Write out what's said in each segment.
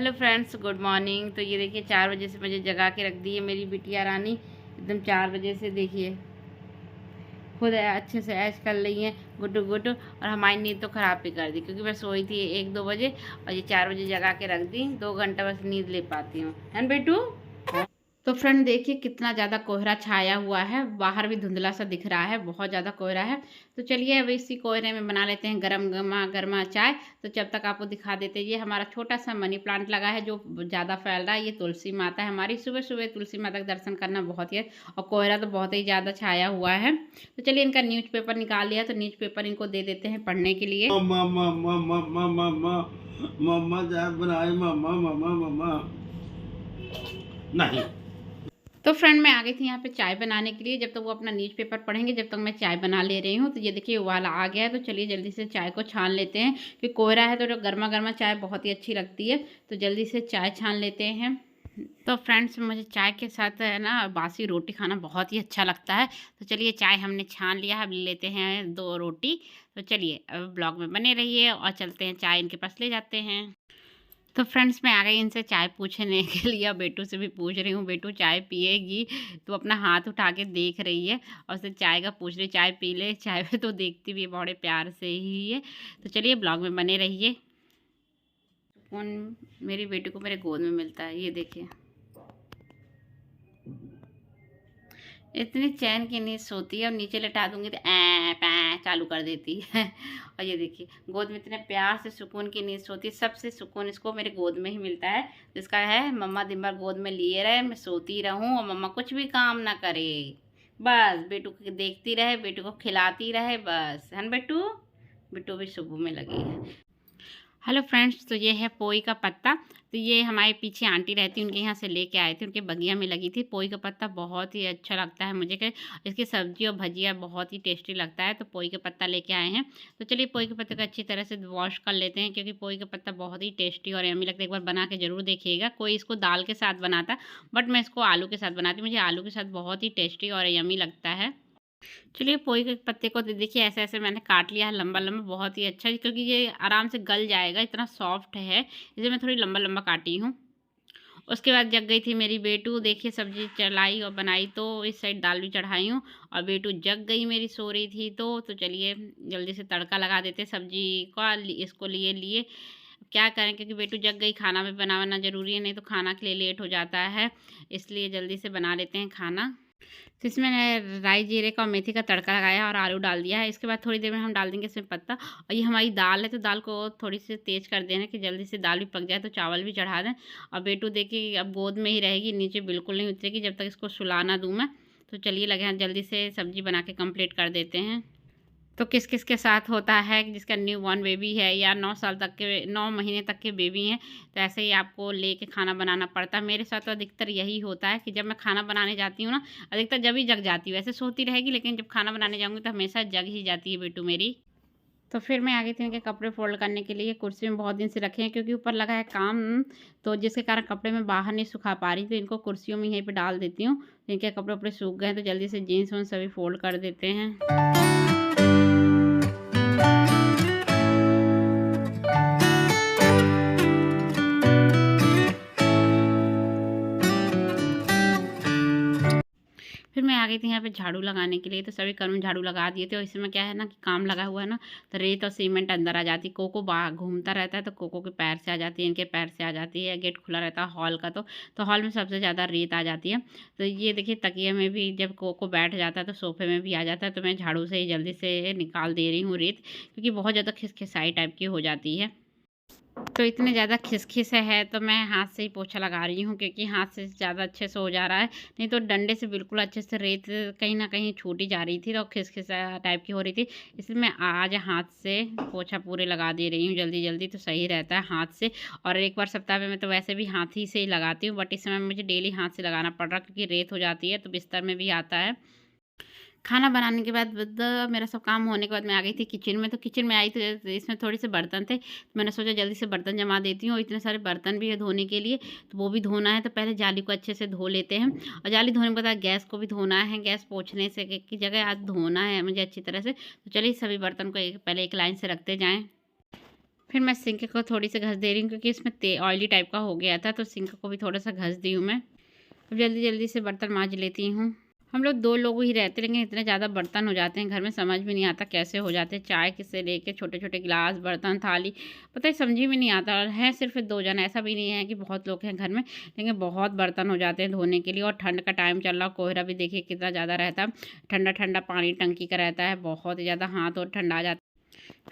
Hello friends, good morning. तो ये देखिए 4 बजे से मुझे जगा के रख दी है मेरी बिटिया रानी। एकदम 4 बजे से देखिए खुद अच्छे से ऐश कर रही है गुड्डू गुड्डू, और हमारी नींद तो ख़राब भी कर दी क्योंकि मैं सोई थी 1-2 बजे और ये 4 बजे जगा के रख दी। 2 घंटा बस नींद ले पाती हूँ, है ना बेटू। तो फ्रेंड देखिए कितना ज़्यादा कोहरा छाया हुआ है, बाहर भी धुंधला सा दिख रहा है, बहुत ज़्यादा कोहरा है। तो चलिए अब इसी कोहरे में बना लेते हैं गरम गरमा गर्मा चाय। तो जब तक आपको दिखा देते हैं, ये हमारा छोटा सा मनी प्लांट लगा है जो ज़्यादा फैल रहा है। ये तुलसी माता है हमारी, सुबह सुबह तुलसी माता का दर्शन करना बहुत ही है, और कोहरा तो बहुत ही ज़्यादा छाया हुआ है। तो चलिए इनका न्यूज़पेपर निकाल लिया, तो न्यूज़पेपर इनको दे देते हैं पढ़ने के लिए। नहीं। तो फ्रेंड मैं आ गई थी यहाँ पे चाय बनाने के लिए, जब तक वो अपना न्यूज़पेपर पढ़ेंगे जब तक मैं चाय बना ले रही हूँ। तो ये देखिए उबाल आ गया है, तो चलिए जल्दी से चाय को छान लेते हैं क्योंकि कोहरा है तो गर्मा गर्मा चाय बहुत ही अच्छी लगती है। तो जल्दी से चाय छान लेते हैं। तो फ्रेंड्स मुझे चाय के साथ है ना बासी रोटी खाना बहुत ही अच्छा लगता है। तो चलिए चाय हमने छान लिया, अब लेते हैं 2 रोटी। तो चलिए अब ब्लॉग में बने रहिए और चलते हैं चाय इनके पास ले जाते हैं। तो फ्रेंड्स मैं आ गई इनसे चाय पूछने के लिए, अब बेटू से भी पूछ रही हूँ बेटू चाय पिएगी। तो अपना हाथ उठा के देख रही है और उससे चाय का पूछ रही, चाय पी ले। चाय पे तो देखती भी है बड़े प्यार से ही है। तो चलिए ब्लॉग में बने रहिए। सुकून मेरी बेटी को मेरे गोद में मिलता है, ये देखिए इतनी चैन की नींद सोती है, और नीचे लेटा दूंगी तो ऐ पै चालू कर देती है। और ये देखिए गोद में इतने प्यार से सुकून की नींद सोती है। सबसे सुकून इसको मेरे गोद में ही मिलता है, जिसका है मम्मा दिन भर गोद में लिए रहे, मैं सोती रहूं और मम्मा कुछ भी काम ना करे, बस बेटू को देखती रहे, बेटू को खिलाती रहे, बस है ना बेटू। बेटू भी सुबह में लगी है। हेलो फ्रेंड्स, तो ये है पोई का पत्ता। तो ये हमारे पीछे आंटी रहती, उनके यहाँ से लेके आए थे, उनके बगिया में लगी थी। पोई का पत्ता बहुत ही अच्छा लगता है मुझे, कि इसकी सब्जी और भजिया बहुत ही टेस्टी लगता है। तो पोई का पत्ता लेके आए हैं। तो चलिए पोई के पत्ते को अच्छी तरह से वॉश कर लेते हैं क्योंकि पोई का पत्ता बहुत ही टेस्टी और यम्मी लगता है। एक बार बना के ज़रूर देखिएगा। कोई इसको दाल के साथ बनाता, बट मैं इसको आलू के साथ बनाती हूँ। मुझे आलू के साथ बहुत ही टेस्टी और यम्मी लगता है। चलिए पोई के पत्ते को देखिए ऐसे ऐसे मैंने काट लिया है लंबा लंबा, बहुत ही अच्छा, क्योंकि ये आराम से गल जाएगा, इतना सॉफ्ट है, इसे मैं थोड़ी लंबा लंबा काटी हूँ। उसके बाद जग गई थी मेरी बेटू, देखिए सब्जी चलाई और बनाई, तो इस साइड दाल भी चढ़ाई हूँ और बेटू जग गई मेरी, सो रही थी। तो चलिए जल्दी से तड़का लगा देते सब्जी का। इसको लिए लिए क्या करें क्योंकि बेटू जग गई, खाना भी बनाना ज़रूरी है, नहीं तो खाना के लिए लेट हो जाता है, इसलिए जल्दी से बना लेते हैं खाना। तो इसमें राई जीरे का और मेथी का तड़का लगाया और आलू डाल दिया है। इसके बाद थोड़ी देर में हम डाल देंगे इसमें पत्ता, और ये हमारी दाल है तो दाल को थोड़ी सी तेज़ कर देना कि जल्दी से दाल भी पक जाए। तो चावल भी चढ़ा दें, और बेटू देखिए अब गोद में ही रहेगी, नीचे बिल्कुल नहीं उतरेगी जब तक इसको सुला ना दूँ मैं। तो चलिए लगे हैं जल्दी से सब्ज़ी बना के कंप्लीट कर देते हैं। तो किस किस के साथ होता है कि जिसका न्यू बॉर्न बेबी है या 9 साल तक के 9 महीने तक के बेबी हैं, तो ऐसे ही आपको लेके खाना बनाना पड़ता है। मेरे साथ तो अधिकतर यही होता है कि जब मैं खाना बनाने जाती हूँ ना, अधिकतर जब ही जग जाती हूँ, वैसे सोती रहेगी लेकिन जब खाना बनाने जाऊँगी तो हमेशा जग ही जाती है बेटू मेरी। तो फिर मैं आ गई थी इनके कपड़े फोल्ड करने के लिए। कुर्सी में बहुत दिन से रखे हैं क्योंकि ऊपर लगा है काम, तो जिसके कारण कपड़े मैं बाहर नहीं सुखा पा रही, तो इनको कुर्सियों में यहीं पे डाल देती हूँ। इनके कपड़े उपड़े सूख गए हैं, तो जल्दी से जीन्स वीन्स सभी फोल्ड कर देते हैं। फिर मैं आ गई थी यहाँ पे झाड़ू लगाने के लिए, तो सभी कर्म झाड़ू लगा दिए थे। और इसमें क्या है ना कि काम लगा हुआ है ना, तो रेत और सीमेंट अंदर आ जाती। कोको बाहर घूमता रहता है तो कोको के पैर से आ जाती है, इनके पैर से आ जाती है। गेट खुला रहता है हॉल का, तो हॉल में सबसे ज़्यादा रेत आ जाती है। तो ये देखिए तकिए में भी जब कोको बैठ जाता है तो सोफे में भी आ जाता है। तो मैं झाड़ू से ही जल्दी से निकाल दे रही हूँ रेत, क्योंकि बहुत ज़्यादा खिसखिसाई टाइप की हो जाती है। तो इतने ज़्यादा खिसखिस है तो मैं हाथ से ही पोछा लगा रही हूँ, क्योंकि हाथ से ज़्यादा अच्छे से हो जा रहा है, नहीं तो डंडे से बिल्कुल अच्छे से रेत कहीं ना कहीं छूटी जा रही थी, तो खिसखिसा टाइप की हो रही थी। इसलिए मैं आज हाथ से पोछा पूरे लगा दे रही हूँ जल्दी जल्दी, तो सही रहता है हाथ से। और एक बार सप्ताह में मैं तो वैसे भी हाथ ही से ही लगाती हूँ, बट इस समय मुझे डेली हाथ से लगाना पड़ रहा क्योंकि रेत हो जाती है, तो बिस्तर में भी आता है। खाना बनाने के बाद मेरा सब काम होने के बाद मैं आ गई थी किचन में। तो किचन में आई तो इसमें थोड़े से बर्तन थे, तो मैंने सोचा जल्दी से बर्तन जमा देती हूँ। और इतने सारे बर्तन भी है धोने के लिए, तो वो भी धोना है। तो पहले जाली को अच्छे से धो लेते हैं, और जाली धोने के बाद गैस को भी धोना है। गैस पोंछने से की जगह आज धोना है मुझे अच्छी तरह से। तो चलिए सभी बर्तन को पहले एक लाइन से रखते जाएँ। फिर मैं सिंक को थोड़ी सी घस दे रही हूँ क्योंकि इसमें ऑयली टाइप का हो गया था, तो सिंक को भी थोड़ा सा घस दी हूँ मैं। अब जल्दी जल्दी से बर्तन मांज लेती हूँ। हम लोग 2 लोग ही रहते, लेकिन इतने ज़्यादा बर्तन हो जाते हैं घर में, समझ भी नहीं आता कैसे हो जाते हैं। चाय के से लेके छोटे-छोटे गिलास, बर्तन, थाली, पता है समझ ही में नहीं आता। और हैं सिर्फ 2 जन, ऐसा भी नहीं है कि बहुत लोग हैं घर में, लेकिन बहुत बर्तन हो जाते हैं धोने के लिए। और ठंड का टाइम चल रहा, कोहरा भी देखिए कितना ज़्यादा रहता है। ठंडा-ठंडा पानी टंकी का रहता है, बहुत ही ज़्यादा हाथ और ठंडा आ जाता है।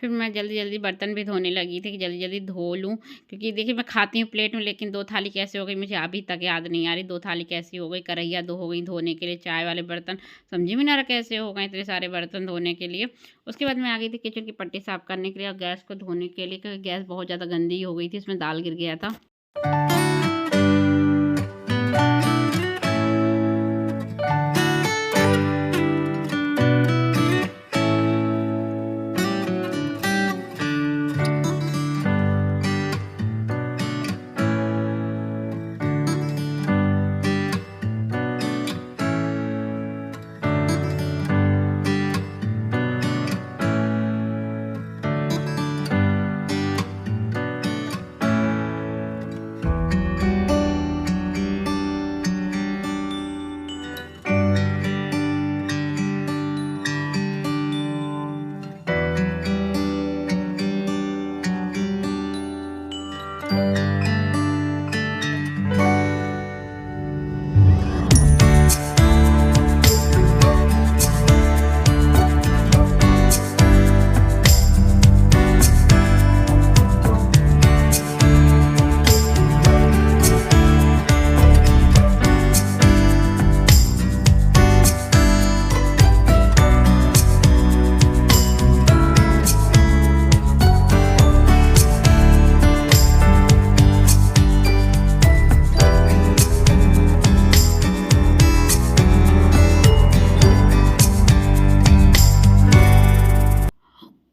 फिर मैं जल्दी-जल्दी बर्तन भी धोने लगी थी कि जल्दी-जल्दी धो लूँ, क्योंकि देखिए मैं खाती हूँ प्लेट में, लेकिन 2 थाली कैसे हो गई मुझे अभी तक याद नहीं आ रही। 2 थाली कैसी हो गई, कढ़ैया 2 हो गई धोने के लिए, चाय वाले बर्तन समझ में नहीं आ रहा कैसे हो गए इतने सारे बर्तन धोने के लिए। उसके बाद मैं आ गई थी किचन की पट्टी साफ़ करने के लिए और गैस को धोने के लिए, क्योंकि गैस बहुत ज़्यादा गंदी हो गई थी, इसमें दाल गिर गया था।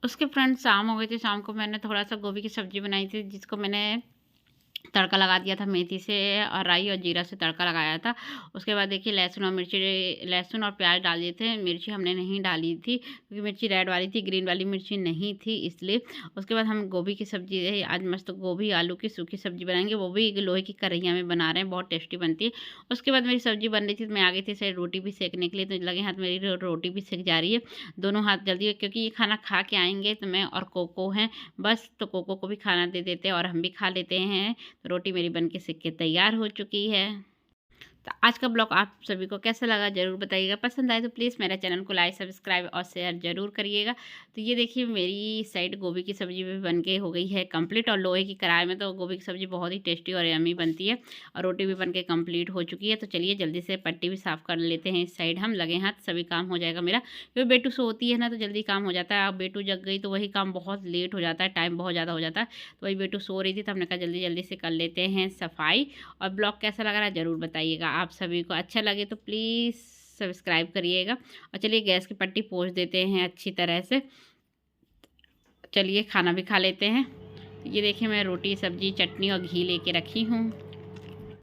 उसके फ्रेंड शाम हो गई थी, शाम को मैंने थोड़ा-सा गोभी की सब्ज़ी बनाई थी, जिसको मैंने तड़का लगा दिया था मेथी से और राई और जीरा से तड़का लगाया था। उसके बाद देखिए लहसुन और प्याज डाल दिए थे। मिर्ची हमने नहीं डाली थी क्योंकि मिर्ची रेड वाली थी, ग्रीन वाली मिर्ची नहीं थी इसलिए। उसके बाद हम गोभी की सब्ज़ी आज मस्त गोभी आलू की सूखी सब्ज़ी बनाएंगे, वो भी लोहे की कढ़ैया में बना रहे हैं, बहुत टेस्टी बनती है। उसके बाद मेरी सब्ज़ी बन रही थी तो मैं आ गई थी साइड रोटी भी सेकने के लिए, तो लगे हाथ मेरी रोटी भी सेक जा रही है। दोनों हाथ जल्दी, क्योंकि ये खाना खा के आएँगे तो मैं और कोको हैं बस, तो कोको को भी खाना दे देते हैं और हम भी खा लेते हैं। रोटी मेरी बन के सिक के तैयार हो चुकी है। तो आज का ब्लॉग आप सभी को कैसा लगा ज़रूर बताइएगा। पसंद आए तो प्लीज़ मेरे चैनल को लाइक, सब्सक्राइब और शेयर ज़रूर करिएगा। तो ये देखिए मेरी साइड गोभी की सब्ज़ी भी बन के हो गई है कंप्लीट, और लोहे की कढ़ाई में तो गोभी की सब्ज़ी बहुत ही टेस्टी और यम्मी बनती है। और रोटी भी बन के कंप्लीट हो चुकी है। तो चलिए जल्दी से पट्टी भी साफ़ कर लेते हैं इस साइड, हम लगे हाथ सभी काम हो जाएगा मेरा, क्योंकि बेटू सोती है ना तो जल्दी काम हो जाता है। अब बेटू जग गई तो वही काम बहुत लेट हो जाता है, टाइम बहुत ज़्यादा हो जाता है। तो वही बेटू सो रही थी तो हमने कहा जल्दी जल्दी से कर लेते हैं सफाई। और ब्लॉग कैसा लग रहा है ज़रूर बताइएगा। आप सभी को अच्छा लगे तो प्लीज़ सब्सक्राइब करिएगा। और चलिए गैस की पट्टी पोंछ देते हैं अच्छी तरह से। चलिए खाना भी खा लेते हैं। ये देखिए मैं रोटी, सब्जी, चटनी और घी लेके रखी हूँ।